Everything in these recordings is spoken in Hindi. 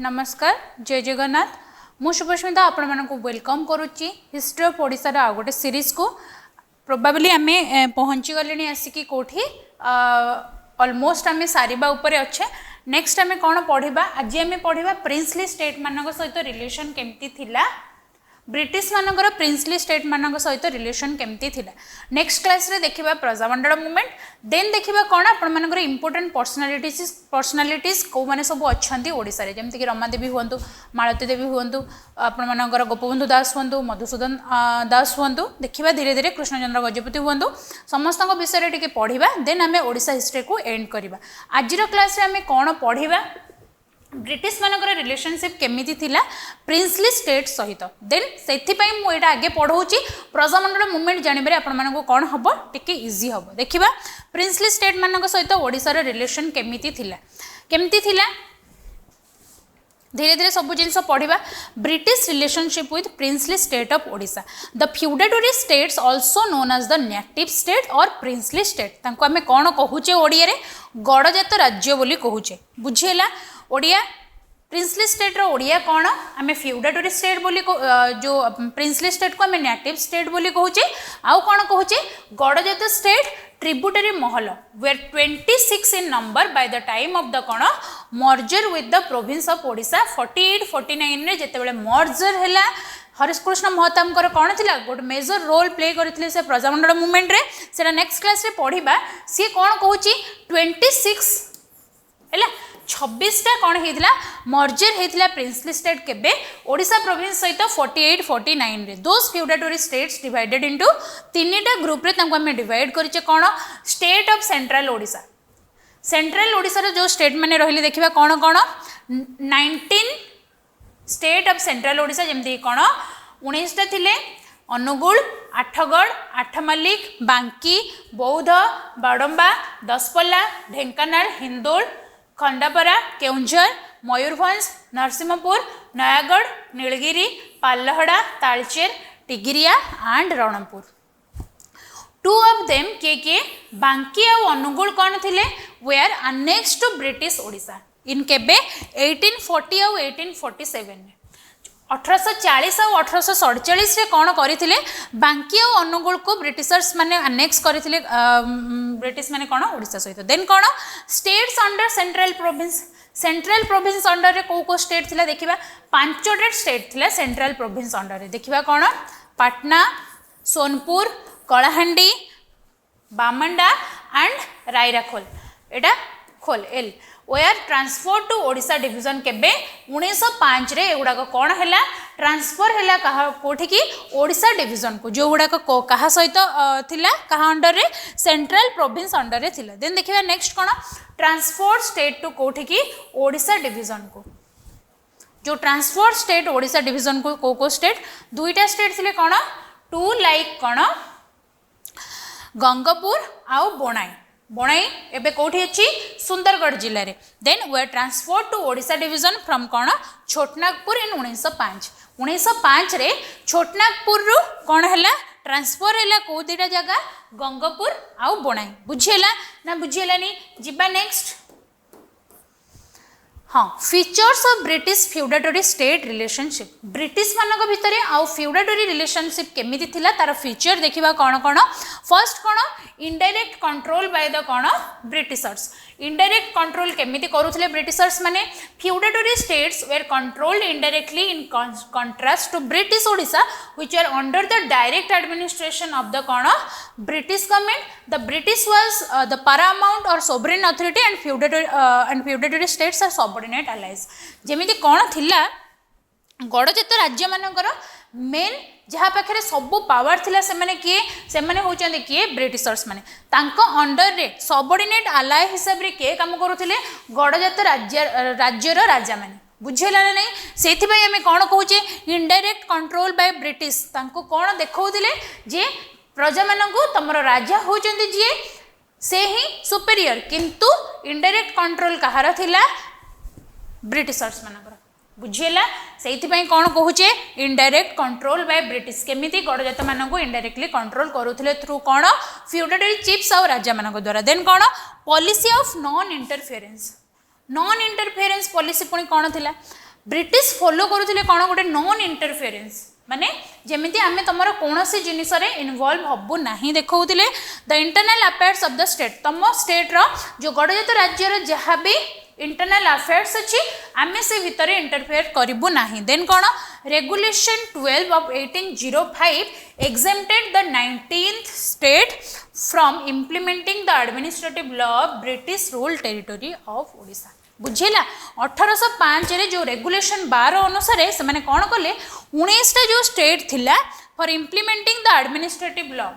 नमस्कार जय जगन्नाथ मु शुभस्मिता आपण मानक वेलकम करुच्ची हिस्ट्री ऑफ ओडिशा आ गोटे सीरीज को प्रोबाबली आम पहुँची गले आसिकी कौटी ऑलमोस्ट आम सारिबा उपरे अच्छे नेक्स्ट आम कौन पढ़ा आज आम पढ़ा प्रिंसली स्टेट मानक सहित रिलेशन केमती थिला ब्रिटिश मानकर प्रिंसली स्टेट मानक सहित रिलेशन केमती थिला नेक्स्ट क्लास रे देखिबा प्रजामंडल मूवमेंट देन देखिबा कोन आपण मानकर इंपोर्टेंट पर्सनालिटीज को माने सब अछंती ओडिसा रे जेमति कि रमादेवी हुंतु मालती देवी हुंतु आपण मानकर गोपबंधु दास हुंतु मधुसूदन दास हुंतु देखिबा धीरे धीरे कृष्णचंद्र गजपति हुंतु समस्त विषय रे टिके पढ़िबा देन आमे ओडिसा हिस्ट्री को एंड करिबा आजिर क्लास रे आमे कोन पढ़िबा ब्रिटिश मानकर रिलेशनशिप केमिति थिला प्रिंसली स्टेट सहित देन सेथिपाई मु एटा आगे पढ़ौची प्रजामंडल मूवमेंट जानिबारे आपण मानको कोन हबो टिके इजी हबो देखिबा प्रिंसली स्टेट मानक सहित ओडिसा रे रिलेशन केमिति थिला धीरे धीरे सब जिन पढ़ा British relationship with princely state of Odisha the feudatory states also known as the native state और प्रिंसली स्टेट तांको आमे कोन कहूचे ओडिया रे गड़जात राज्य बोली कहूचे बुझिएला ओडिया प्रिंसली स्टेट रो ओडिया कौन आम फ्यूडेटरी स्टेट बोली जो प्रिंसली स्टेट को आम नेटिव स्टेट बोली कहूचे आउ कौन कहूचे Garjat state tributary mahal were 26 in number by the time of the कौन merger with the province of Odisha 48-49 रे जेतेबेले मर्जर हैला हरिशकृष्ण महतामकर कौन थिला गोटे मेजर रोल प्ले करथिले से प्रजामंडल मूवमेंट रे सेटा नेक्स्ट क्लास रे पढ़िबा सी कौन कहूची 26 हैला 26टा कौन होता मर्जर होता प्रिंसली स्टेट केबे ओडिशा प्रोविंस सहित 48-49 रे दोस फ्यूडेटरी स्टेट्स डिवाइडेड इनटू तीनटा ग्रुप रे तांको हमें डिवाइड करिचे कौन स्टेट ऑफ सेंट्रल ओडिशा रो जो स्टेट माने रहिले देखिबा कौन 19 स्टेट ऑफ सेंट्रल ओडिशा जेमती कौन 19टा थिले Angul Athagarh Athmallik Banki Boudh Badamba Daspalla Dhenkanal Hindol Khandapara Keonjhar Mayurbhanj Narsinghpur Nayagarh Nilgiri Pallahara Talcher Tigiria and Ranpur two of them के बांकी और अनुगुल कौन थिले were annexed to British Odisha इन केबे 1840 और 1847 1840 और 1847 रे कौन करथिले बांकी और अनुगुल को ब्रिटिशर्स माने अनेक्स करथिले ब्रिटिश माने कौन ओडिशा सहित देन कौन states under central province under रे को स्टेट थिला देखिबा 5टा स्टेट थिला सेंट्रल प्रोविंस अंडर रे देखिबा कौन पटना सोनपुर कलाहांडी बामंडा एंड रायराखोल एटा खोल एल were transfer to Odisha division केबे 1905 रे एगुडा कौन हैला ट्रांसफर हैला कहा कोठी की ओडिशा डिवीजन को जो गुडा कहा सहित थिला कहा अंडर रे सेंट्रल प्रोविंस अंडर रे थिला देन देखिबा नेक्स्ट कौन ट्रांसफर स्टेट टू कोठी की ओडिशा डिवीजन को जो ट्रांसफर स्टेट ओडिशा डिवीजन को स्टेट दुईटा स्टेट थिले कौन टू लाइक कौन गंगपुर आउ बोणाई एबे कोठी अछि सुंदरगढ़ जिले रे then they transfer to Odisha division from कौन छोटनागपुर इन 1905 रे छोटनागपुर रु कौन हैला ट्रांसफर हैला को दिटा जगह गंगपुर आउ बोणाई बुझिएला ना बुझिएलानी जिबा नेक्स्ट हाँ features of British feudatory state relationship British मानक भितर आउ फ्यूडेटरी रिलेशनशिप केमिति थिला तार फीचर देखिबा कौन फर्स्ट कौन इनडायरेक्ट कंट्रोल बाय द कौन ब्रिटिशर्स इनडायरेक्ट कंट्रोल केमिति करूथिले ब्रिटिशर्स माने feudatory states were controlled indirectly in contrast to British Odisha which are under the direct administration of the कौन British government the British was the paramount और sovereign authority and feudatory states are subordinate allies जेमिति कौन थिला गड़जात राज्य मानकर मेन जहाँ पाखे सब पावर थिला से माने होचंदे किए ब्रिटिशर्स माने तांको अंडर रे सबऑर्डिनेट अलाय हिसाब रे के काम करूथिले गड़जात राज्यर राजा माने बुझेला ना नहीं सेथिबाई आमे कोन कहूचे इनडायरेक्ट कंट्रोल बाय ब्रिटिश तांको कोन देखौथिले जे प्रजा मानकु तमरो राजा होचंदे जे से ही सुपेरियर किंतु इनडायरेक्ट कंट्रोल कहार थिला ब्रिटिशर्स मानकर बुझेला सेइथिबाई कोन कहूचे इनडायरेक्ट कंट्रोल बाय ब्रिटिश केमिति गड़जात मानकु इनडायरेक्टली कंट्रोल करूथिले थ्रू कोन फ्यूडेटरी चिफ्स और राजा मानक द्वारा देन कोन policy of non interference policy पुणी कौन थिला ब्रिटिश फॉलो करुले कौन गोटे नॉन इंटरफेरेंस माने जेमिति आमे तमर कोनोसी जिनिस रे इन्वॉल्व हबु नाही देखौतिले the internal affairs of the state तम स्टेट रो जो गणतंत्र राज्य रो जहा भी इंटरनल अफेयर्स अच्छी आमे से भितर इंटरफेयर करिबु नाही देन कौन regulation 12 of 1805 exempted the 19th state from implementing the administrative law of British rule territory of Odisha बुझेला 1805 रे जो रेगुलेशन 12 अनुसार से माने कौन कले 19टा जो स्टेट थिला for implementing the administrative law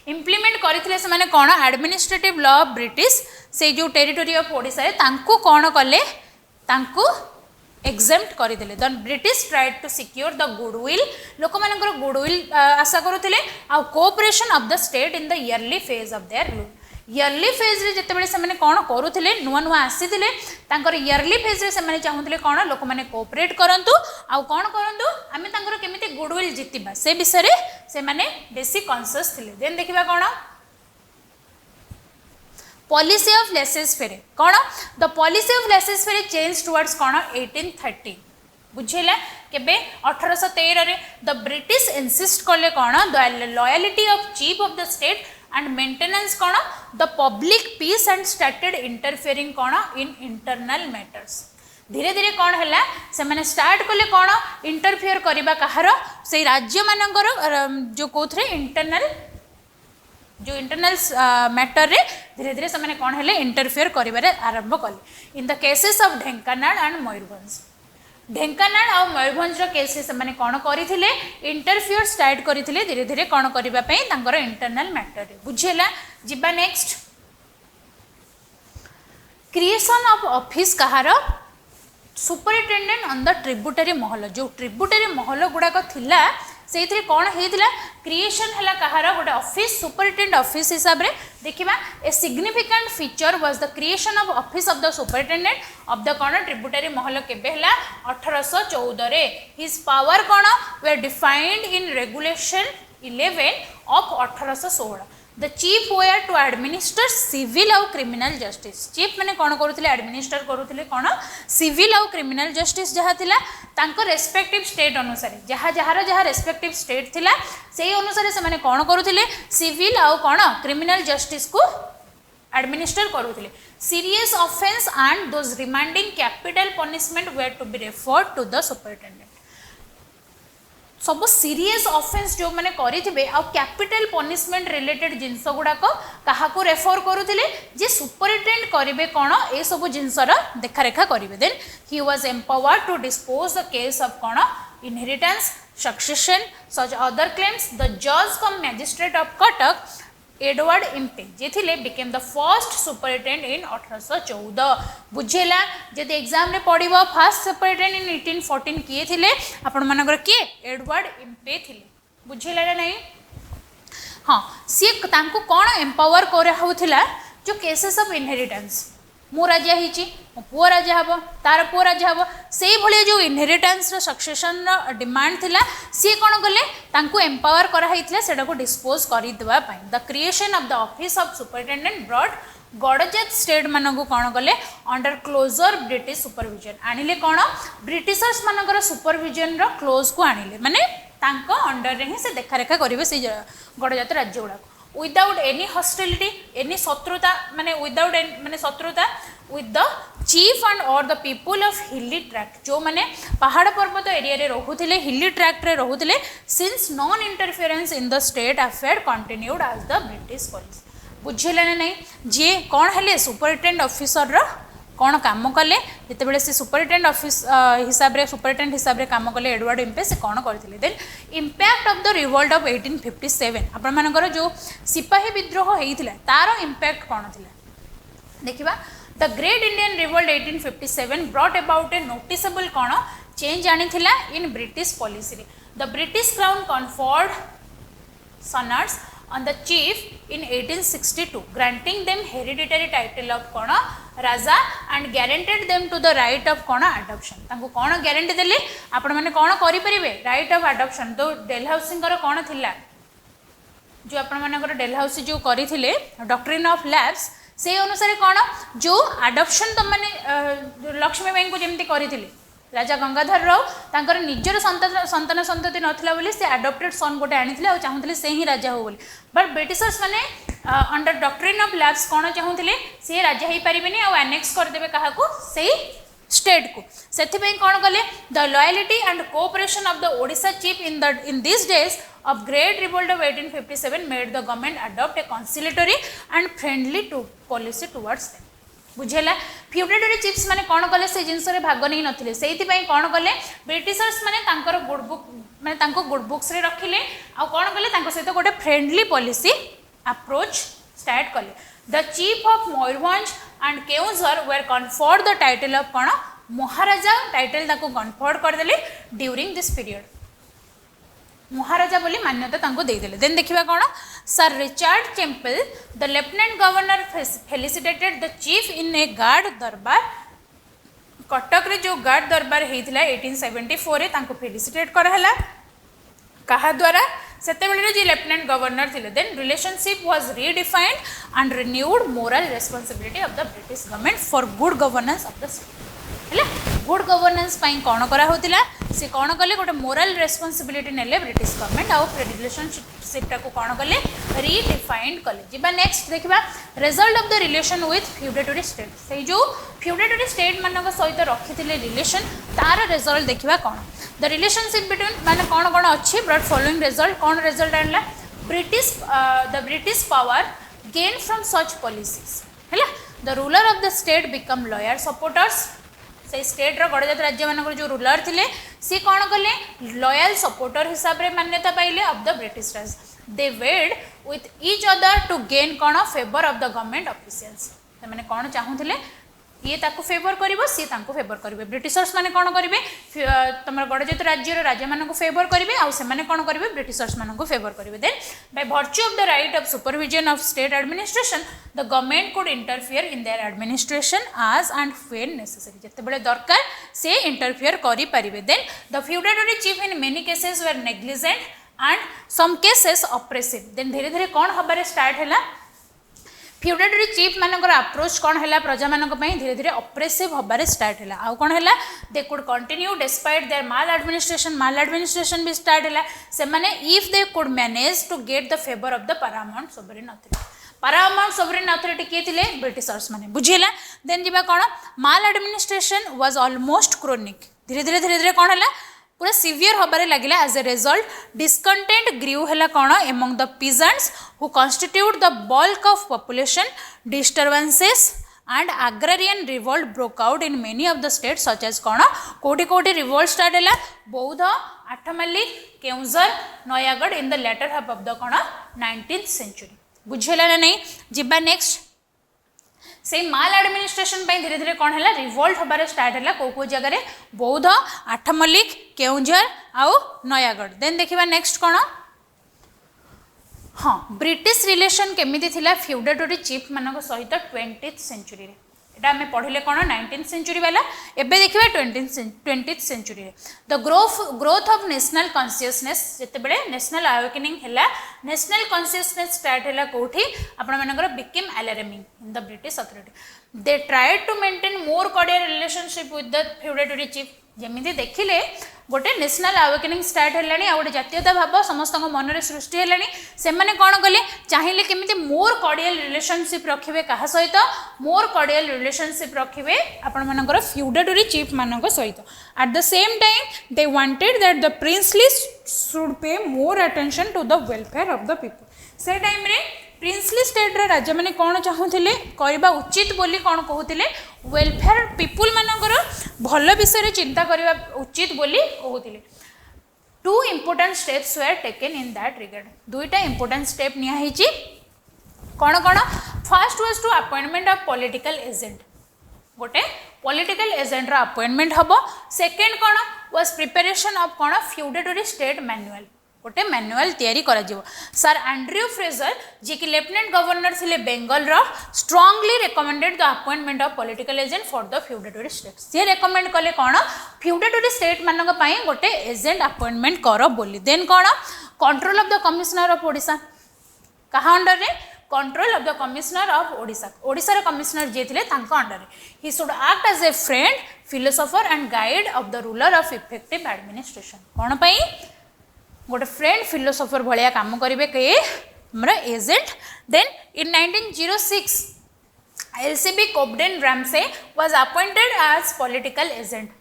implement करथिले से माने कौन एडमिनिस्ट्रेटिव लॉ ऑफ ब्रिटिश से जो टेरिटोरी ऑफ ओडिशा रे तांको कौन कले तांको एग्जेम्प्ट करदेले the British tried to secure the goodwill लोक मानकर गुडविल आशा करुथिले आ cooperation of the state in the early phase of their rule early phase रे जेतेबेले से माने कोन करूथिले नुवा नुवा आसीथिले तांकर इयरली फेज रे से माने चाहुथिले कोन लोक माने कोऑपरेट करंतु आ कोन करंतु आमे तांकर केमिति गुडविल जितिबा से विषय रे से माने बेसी कॉन्शियस थिले देन देखिबा कोन पॉलिसी ऑफ लेसेस फेरे कोन the policy of laissez faire change towards कोन 1830 बुझेला केबे 1813 रे द ब्रिटिश इंसिस्ट करले कोन the loyalty of chief of the state and maintenance कौन the public peace and started interfering कौन in internal matters धीरे धीरे कौन है से मैंने स्टार्ट कले कौन इंटरफेयर करबा कहार से राज्य मानकर जो कोथरे इंटरनल मैटर रे धीरे धीरे से मैंने कौन है इंटरफेयर करिबारे आरंभ कले in the cases of Dhenkanal and Mayurbhanj Dhenkanal और मयूरभंज केस से मैंने कौन करथिले इंटरफियर स्टार्ट करथिले धीरे धीरे कौन करबा पई तांकर इंटरनल मैटर रे बुझेला जिबा next creation of office Kahar superintendent on the tributary महल जो ट्रिब्यूटरी महल गुडा थिला से कौन होता क्रिएशन है कहार गोटे ऑफिस सुपरिटेंडेंट ऑफिस हिसाब से देखा a significant feature was the creation of office of the superintendent of the कौन ट्रिब्यूटरी महल केबे हला 1814 रे हिज पावर कौन were defined in regulation 11 of 1816 the chief were to administer civil और क्रिमिनल जस्टिस चीफ मैंने कौन करुले एडमिनिस्टर करुले कौन सिविल और क्रिमिनल जस्टिस जहाँ थिला तांको रेस्पेक्टिव स्टेट अनुसार जहाँ जार जहाँ रेस्पेक्टिव स्टेट थिला से अनुसार से मैंने कौन करुले सिविल और कौन क्रिमिनल जस्टिस को एडमिनिस्टर करुले serious offence and those remanding capital punishment were to be referred to the superintendent सब सीरीयस ऑफेंस जो मैंने करेंगे आ कैपिटल पनिशमेंट रिलेटेड जिनस गुड़ाक क्या रेफर करुले जे सुपरिटेंडेंट करेंगे कौन ये सब जिनसर देखारेखा करेंगे then he was empowered to dispose the case of कौन inheritance succession such other claims the जज cum magistrate of Cuttack Edward Impey जे became the first superintendent in 1814 बुझेला जदि एग्जाम रे पड़िबो फर्स्ट सुपरिटेंडेंट इन 1814 किए थिले आपण मानकर किए एडवर्ड इम्पे थिले बुझेला ना नहीं हाँ सी तांको कौन एम्पावर करा होथिला जो केसेस ऑफ इनहेरिटेंस मु राजा हिची मो पुओ राजा हबो तार पुओ राजा हबो से भले जो इनहेरिटेंस रो सक्सेशन रो डिमांड थिला सी कोन गले तांको एम्पावर करा हितला सेडा को डिस्पोज करि देबा पई the creation of the office of superintendent brought Garjat state मानकु कोन गले अंडर क्लोजर ब्रिटिश सुपरविजन आनिले कोन ब्रिटिशर्स मानकर सुपरविजन रो क्लोज को आनिले माने तांको अंडर रे ही से देखारेखा करिवे से गडजात राज्य गुडा विदाउट एनी हॉस्टिलिटी एनी शत्रुता माने विदाउट माने शत्रुता विथ द चीफ एंड और द पीपुल ऑफ हिली ट्रैक्ट जो माने पहाड़ पर्वत एरिया रे रहुथिले हिली ट्रैक्ट रे रहुथिले since non interference in the state affair continued as the British policy बुझिले ना नहीं जे कौन हेले सुपरिटेंडेंट ऑफिसर रो कौन काम कले जिते से सुपरिटेंडेंट ऑफिस हिसाब रे सुपरिटेंडेंट हिसाब रे काम कले एडवर्ड इम्पे से कौन करथिले then impact of the revolt of 1857 आपण मानकर जो सिपाही विद्रोह हेइथिला तार इंपैक्ट कौन थिला देखिबा the great Indian revolt 1857 brought about a noticeable कौन चेंज आनिथिला इन ब्रिटिश पॉलिसी रे the British crown conferred sanads on the chief in 1862 granting them hereditary title of कौन राजा and guaranteed them to the right of कौन adoption तांको कौन guarantee देले आपण माने कौन करि परिबे right of adoption तो डेलहाउसी कौन थिला जो आपण मानकर डेलहाउसी जो करथिले डॉक्ट्रिन ऑफ लैब्स से अनुसार कौन जो adoption तो माने लक्ष्मी बाई को जेमती करथिले राजा गंगाधर राव तांकर निजर संतान संतति नथिला बोली से एडॉप्टेड सन गोटे आनिथिले आ चाहूथिले से ही राजा हो बोली बट ब्रिटिशर्स माने अंडर डॉक्ट्रिन ऑफ लैप्स कोन चाहूथिले से राजा ही परिबेनी आ एनेक्स कर देबे काहा को सेही स्टेट को सेथिबे कोन कले the loyalty and cooperation of the Odisha chief in this days of great revolt of 1857 made the government adopt a conciliatory and friendly policy towards them बुझेला फ्यूडेटरी चिप्स माने कोन कले से जिंस रे भाग नै नथिले सेहिति पई कोन कले ब्रिटिशर्स माने तांकर गुड बुक माने तांको गुड बुक्स रे रखिले आ कोन कले तांको सहित गोटे फ्रेंडली पॉलिसी अप्रोच स्टार्ट कले the chief of Mayurbhanj and Keonjhar were conferred the title of cone Maharaja title ताको कन्फर्ड कर देले ड्यूरिंग दिस पीरियड महाराजा बोली मान्यता तांको दे देले देन देखिबा कोन sir Richard Temple the lieutenant governor felicitated the chief in a grand durbar Cuttack रे जो गार्ड दरबार हेइथिला 1874 रे तांको फेलिसिटेट करहला कहा द्वारा सेते बेले जे लेफ्टिनेंट गवर्नर थिले then relationship was redefined and renewed moral responsibility of the British government for good governance of the state हेला गुड गवर्नेंस पई कोन करा होतिला से कोन कले गोटे मोरल रिस्पांसिबिलिटी नेले ब्रिटिश गवर्नमेंट आउ रिलेशनशिप को कोन कले रीडिफाइंड कले जिबा नेक्स्ट देखिबा result of the relation with feudatory state से जो फ्यूडेटरी स्टेट मानक सहित रखिथिले रिलेशन तार रिजल्ट देखिबा कोन द रिलेशनशिप बिटवीन माने कोन कोन अछि ब्रॉट फॉलोइंग रिजल्ट कोन रिजल्ट आनला British power gain from such policies हैला the ruler of the state become loyal supporters से स्टेट रो गणजात राज्य मानक जो रूलर थिले सी कोन कले लॉयल सपोर्टर हिसाब रे मान्यता पाइले of the British Raj they vied with each other to gain कोन favour of the government officials माने कोन चाहूथिले ये ताको फेवर करिवो सी ताको फेवर करिवे ब्रिटिशर्स माने कोन करिवे तमर गणजात राज्य रो राजा मानक फेवर करिवे आ से माने कोन करिवे ब्रिटिशर्स मानक फेवर करिवे then by virtue of the right of supervision of state administration the government could interfere in their administration as and when necessary जते बेले दरकार से इंटरफियर करि परिवे then the feudatory chief in many cases were negligent and some cases oppressive then धीरे धीरे कोन हबारे स्टार्ट हैला फ्यूडेटरी चीफ मानकर अप्रोच कौन है प्रजा मानक धीरे धीरे ऑप्रेसिव हबारे स्टार्ट है आउ कौन है they could continue despite their mal administration भी स्टार्ट है से माने if they could manage to get the favour of the paramount sovereign authority paramount sovereign authority किए थिले ब्रिटिशर्स माने बुझिला देन जिबा कोन mal administration was almost chronic धीरे धीरे कौन है पूरा सीवियर हबारे लगिला as a result discontent grew हैला कोन among the peasants who constitute the bulk of population disturbances and agrarian revolt broke out in many of the state such as कोन कोटी कोटी रिवोल्ट स्टार्ट हैला Boudh Athmallik Keonjhar Nayagarh in the latter half of the कोन 19th सेंचुरी बुझेला ना नहीं जिबा नेक्स्ट से माल एडमिनिस्ट्रेशन धीरे धीरे कौन है रिवोल्ट हबारे स्टार्ट है को जगह बौद्ध आठमल्लिक केउंझर आउ नयागढ़ देन देखिबा नेक्स्ट कौन हाँ ब्रिटिश रिलेशन केमिति थिला फ्यूडेटरी चीफ मानक सहित 20th सेंचुरी रे एटा हमें पढ़िले कौन 19th सेंचुरी वाला एबे देखिबा 20th सेंचुरी रे the growth of national consciousness जते बेले नेशनल अवेकनिंग हैला नेशनल कॉन्शियसनेस स्टार्ट हैला कोठी आपण मानकर become alarming in the British authority they tried to maintain more cordial relationship with the feudatory chief जमिति देखिले गोटे नेशनल अवेकनिंग स्टार्ट है आ गोटे जातीयता भाव समस्त मन में सृष्टि है से कौन कले चाहिए केमी मोर कॉर्डियल रिलेशनशिप रखिए क्या सहित मोर कॉर्डियल रिलेशनशिप रखिए आपण मानकर फ्यूडेटरी चीफ मान सहित at the same time they wanted that the princely should pay more attention to the welfare of the people से टाइम रे प्रिंसली स्टेट रे राजा माने कौन चाहूले करबा उचित बोली कौन कहते वेलफेयर पीपुल मानकर भल विषय चिंता करबा उचित बोली कहते two important steps were taken in that regard दुईटा इम्पोर्टेंट स्टेप नियाही कौन कौन first was to appointment of political agent गोटे पॉलिटिकल एजेंट अपॉइंटमेंट हम सेकेंड कौन वाज प्रिपरेशन ऑफ कौन फ्यूडेटरी स्टेट मैनुअल गोटे मैनुअल तैयारी करा जिवो सर एंड्रयू फ्रेजर जी कि लेफ्टिनेंट गवर्नर थिले बेंगल रो strongly recommended the appointment of political agent for the feudatory state से रिकमेंड कले कौन फ्यूडेटरी स्टेट मानक पई गोटे एजेंट अपॉइंटमेंट करो बोली देन कौन control of the commissioner of Odisha कहा अंडर रे control of the commissioner of Odisha Odisha commissioner जे थिले तांको under he should act as a friend philosopher and guide of the ruler of effective administration कोन पई गोटे फ्रेंड फिलोसोफर भलिया काम करिवे के हमर agent then in 1906 LCB Cobden Ramsay was appointed as political agent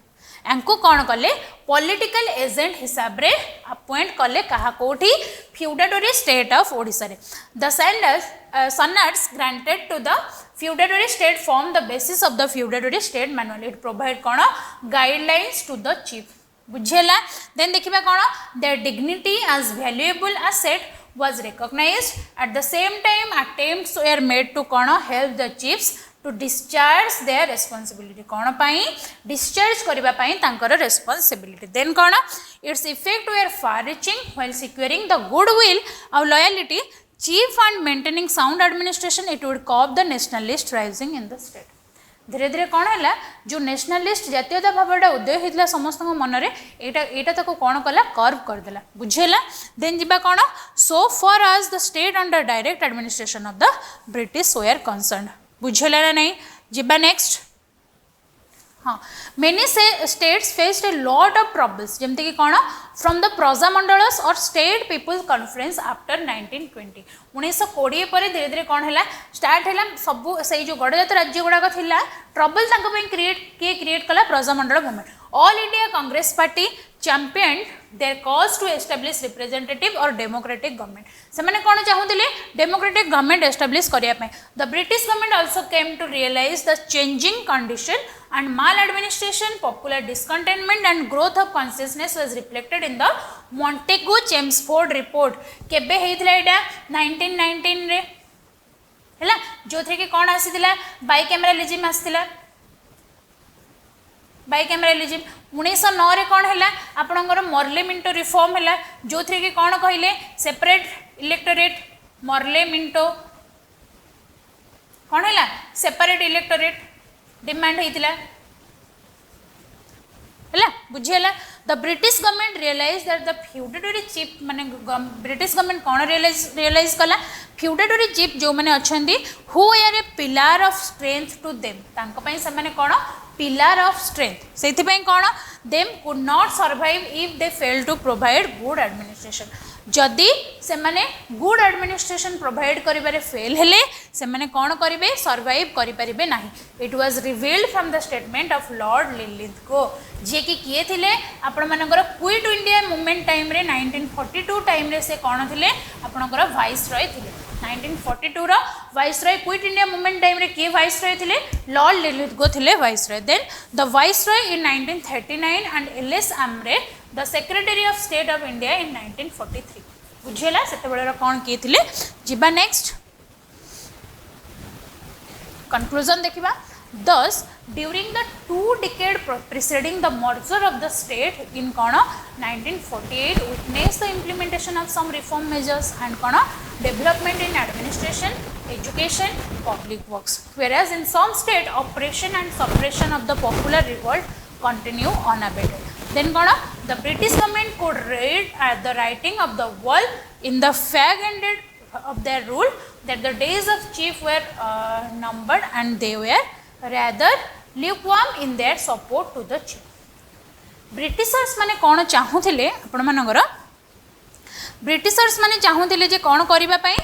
एंको कौन कले पॉलिटिकल एजेंट हिसाब रे अपॉइंट कले कहा कोठी फ्यूडेटरी स्टेट ऑफ ओडिशा रे the sanads granted to the feudatory state form the basis of the feudatory state manual it provide कौन गाइडलाइंस टू द चीफ बुझेला देन देखिबा कौन their dignity as valuable asset was recognized at the same time attempts were made to कौन help the chiefs to discharge their responsibility कौन पाई discharge करिबा पाई तांकर responsibility then कौन its effect were far reaching while securing the goodwill of loyalty chief and maintaining sound administration it would curb the nationalist rising in the state धीरे धीरे कौन है जो नेशनलिस्ट जातीयता भावटा उदय होता समस्त मनरे एटा ताको कौन कला कर्व करदेला बुझेला देन जिबा कौन so far as the state under direct administration of the British were concern बुझेला ना नहीं जिबा नेक्स्ट हाँ many states faced a lot of troubles जमती कि कौन फ्रॉम द प्रजामंडलस और स्टेट पीपल्स कॉन्फ्रेंस आफ्टर 1920 1920 पर धीरे धीरे कौन है स्टार्ट है सब से जो गणजात राज्य गुड़ाक थिला ट्रबल क्रिएट कला Prajamandal movement all India Congress party champion their cause to establish representative और डेमोक्रेटिक गवर्नमेंट से मैंने कौन चाहूले डेमोक्रेटिक गवर्नमेंट एस्टाब्लिश करने the British government also came to realise the changing condition and maladministration popular discontentment and growth of consciousness was reflected in the Montagu Chelmsford report केबे हेइथला एटा 1919 रे हैला जो थे कि कोन आसीतिला बाइकैमरालिज्म आसीतिला बाइकैमरालिज्म 1909 रे कोन हैला आपनकर मॉर्ले मिंटो रिफॉर्म हैला जो थे कि कोन कहिले सेपरेट इलेक्टोरेट मॉर्ले मिंटो कोन हैला सेपरेट इलेक्टोरेट डिमांड होता है बुझीगला the British government realise that the feudatory chief माने ब्रिटिश गवर्नमेंट कौन रियलाइज कला फ्यूडेटरी चीफ जो मैंने अच्छा who are a pillar of strength to them से मैंने कौन पिलार ऑफ स्ट्रेंथ से कौन them could not survive if they fail to provide good administration जदि से माने गुड एडमिनिस्ट्रेशन प्रोवाइड करिबारे फेल हेले से माने कौन करिवे सर्वाइव करि परिबे नाही it was revealed from the statement of lord Linlithgow जे कि किए थिले आपण मानकर क्विट इंडिया मूवमेंट टाइम रे 1942 टाइम रे से कौन थिले आपणकर वाइस रॉय थिले 1942 रो viceroy quit India movement time रे के वाइस रॉय थिले लॉर्ड लिलिथगो थिले viceroy then the viceroy in 1939 and LS Amery the secretary of state of India in 1943 बुझेला सेते बेले कौन किए थिले जिबा नेक्स्ट कंक्लूजन देखिबा thus during the 2 decade preceding the merger of the state in kona 1948 witnessed the implementation of some reform measures and kona development in administration education public works whereas in some state oppression and suppression of the popular revolt continue unabated then kona the British government could read at the writing of the wall in the fag ended of their rule that the days of chief were numbered and they were rather lukewarm in their support to the chief. Britishers माने कौन चाहूले आपण मानकर ब्रिटिशर्स माने चाहूले जे कौन करिबा पई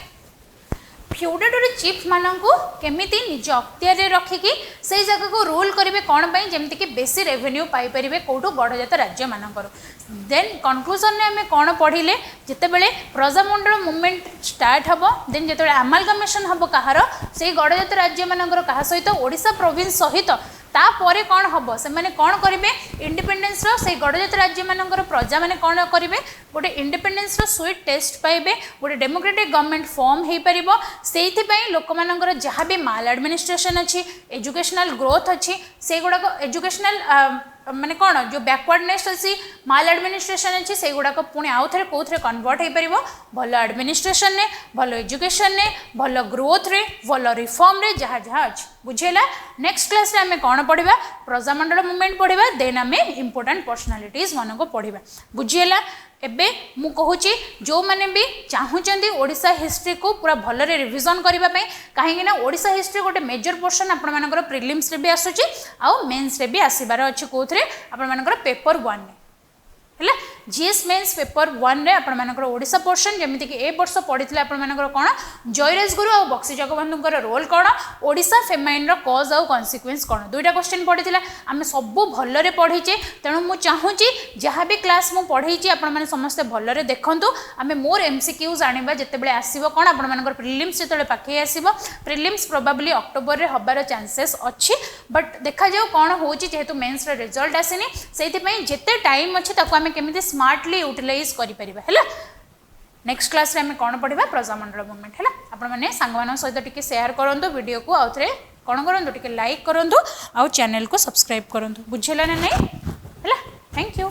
फ्यूडेटरी चीफ मानकू केमिति निज अख्तियार रखिकी से जगह को रूल करेंगे कौन पाई जमती कि बेसी रेवेन्यू पाई परिबे कोठो गणजात राज्य मानकर देन कंक्लूजन ने हमें कौन पढ़िले जिते बेले प्रजामंडल मूवमेंट स्टार्ट हबो देन जेते अमालगमेशन हबो कहार से गणजात राज्य मानकर कहा सहित ओडिशा प्रोविंस सहित तापर कौन हम से मैंने कौन करेंगे इंडिपेंडेंस से गणजात राज्य मानकर प्रजा मैंने कौन करेंगे गोटे इंडिपेंडेंस स्वीट टेस्ट पाइबे गोटे डेमोक्रेटिक गवर्नमेंट फॉर्म हो पार से लोक मानकर जहाँ भी माल एडमिनिस्ट्रेशन अच्छी एजुकेशनल ग्रोथ अच्छी से गुड़ाक एजुकेशनल माने कौन जो बैकवर्डनेस अच्छी माल एडमिनिस्ट्रेशन अच्छी से गुड़ाक पुणी आउ थे कौ थे कन्वर्ट हो पार भल एडमिनिस्ट्रेशन ने भल एजुकेशन ने भल ग्रोथ रे भल रिफॉर्म रे जहाँ जहाँ अच्छी बुझेला नेक्स्ट क्लास रे आमे कोन पढिबा प्रजामंडल मूवमेंट पढिबा देन आमे इंपोर्टेंट पर्सनालिटीज मन को पढिबा बुझेला एबे मु कहूची जो माने भी चाहूचंदी ओडिसा हिस्ट्री को पूरा भलरे रिविजन करबा पई काहे ना ओडिसा हिस्ट्री गोटे मेजर पोर्शन आपण मानकर प्रिलिम्स रे भी आसुची आ मेंस रे भी आसीबार अछि कोथरे आपण मानकर पेपर 1 रे है जीएस मेन्स पेपर 1 रे आपण मानकर ओडिसा पोर्शन जेमिति कि ए वर्ष पढितले आपण मानकर कोन जयराज गुरु और बक्सी जगबंधुकर रोल कोन ओडिसा फेमाइन रो कॉज और कॉन्सिक्वेंस कोन दुईटा क्वेश्चन पढितले आमे सब भलरे पढिचे तेणु मु चाहूची जहाँ भी क्लास मु पढैची आपण माने समस्त भलरे देखंतु आमे मोर एमसीक्यूज आनिबा जते बेले आसीबो कोन आपण मानकर प्रिलिम्स जते पाखे आसीबो प्रिलिम्स प्रोबेबली अक्टोबर रे हबार चांसेस अछि बट देखा जाऊ कोन होची जेहेतु मेंस रे रिजल्ट आसीनी सेति पई जते टाइम अछि ताको आमे केमिति स्मार्टली यूटिलाइज करि परिबा हैला नेक्स्ट क्लास रे हमें कोन पढिबा प्रजामंडल मूवमेंट हैला आपण माने संग मानन सहित टिके शेयर करंतु वीडियो को आउथरे कोन करंतु टिके लाइक करंतु आ चैनल को सब्सक्राइब करंतु बुझेला ना नहीं हैला थैंक यू।